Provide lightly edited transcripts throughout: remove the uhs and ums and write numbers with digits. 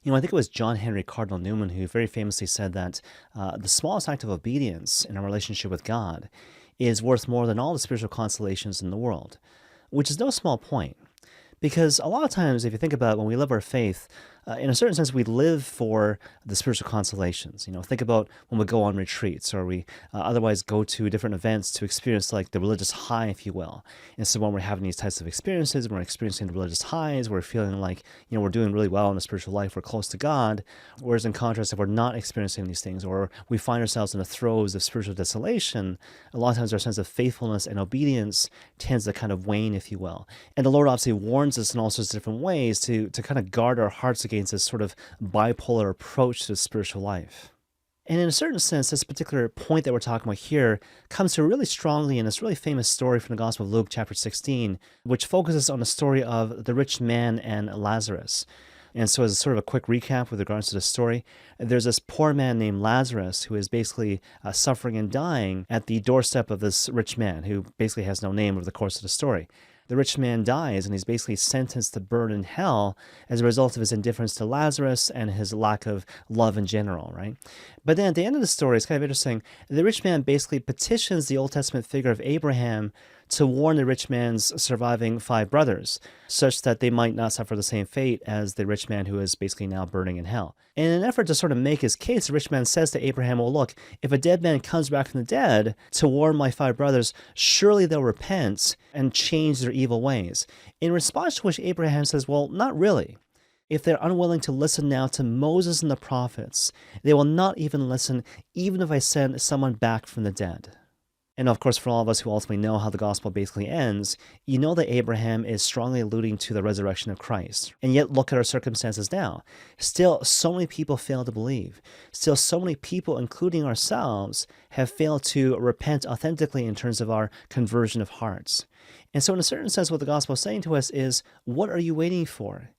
I think it was John Henry Cardinal Newman who very famously said that the smallest act of obedience in our relationship with God is worth more than all the spiritual consolations in the world, which is no small point. Because a lot of times, if you think about it, when we live our faith, in a certain sense, we live for the spiritual consolations. Think about when we go on retreats or we otherwise go to different events to experience like the religious high, if you will. And so when we're having these types of experiences, we're experiencing the religious highs, we're feeling like, we're doing really well in the spiritual life, we're close to God. Whereas in contrast, if we're not experiencing these things or we find ourselves in the throes of spiritual desolation, a lot of times our sense of faithfulness and obedience tends to kind of wane, if you will. And the Lord obviously warns us in all sorts of different ways to kind of guard our hearts against this sort of bipolar approach to the spiritual life. And in a certain sense, this particular point that we're talking about here comes through really strongly in this really famous story from the Gospel of Luke, chapter 16, which focuses on the story of the rich man and Lazarus. And so as a sort of a quick recap with regards to the story, there's this poor man named Lazarus who is basically suffering and dying at the doorstep of this rich man who basically has no name over the course of the story. The rich man dies and he's basically sentenced to burn in hell as a result of his indifference to Lazarus and his lack of love in general, right? But then at the end of the story, it's kind of interesting. The rich man basically petitions the Old Testament figure of Abraham to warn the rich man's surviving 5 brothers, such that they might not suffer the same fate as the rich man who is basically now burning in hell. And in an effort to sort of make his case, the rich man says to Abraham, well, look, if a dead man comes back from the dead to warn my 5 brothers, surely they'll repent and change their evil ways. In response to which Abraham says, well, not really. If they're unwilling to listen now to Moses and the prophets, they will not even listen, even if I send someone back from the dead. And of course, for all of us who ultimately know how the gospel basically ends, you know that Abraham is strongly alluding to the resurrection of Christ. And yet look at our circumstances now. Still, so many people fail to believe. Still, so many people, including ourselves, have failed to repent authentically in terms of our conversion of hearts. And so in a certain sense, what the gospel is saying to us is, what are you waiting for?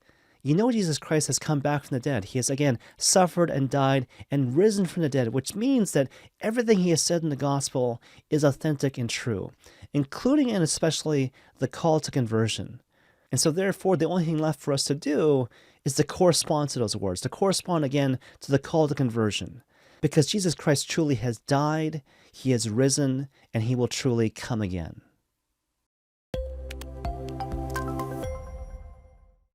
You know Jesus Christ has come back from the dead. He has again suffered and died and risen from the dead, which means that everything he has said in the gospel is authentic and true, including and especially the call to conversion. And so therefore, the only thing left for us to do is to correspond to those words, to correspond again to the call to conversion. Because Jesus Christ truly has died, he has risen, and he will truly come again.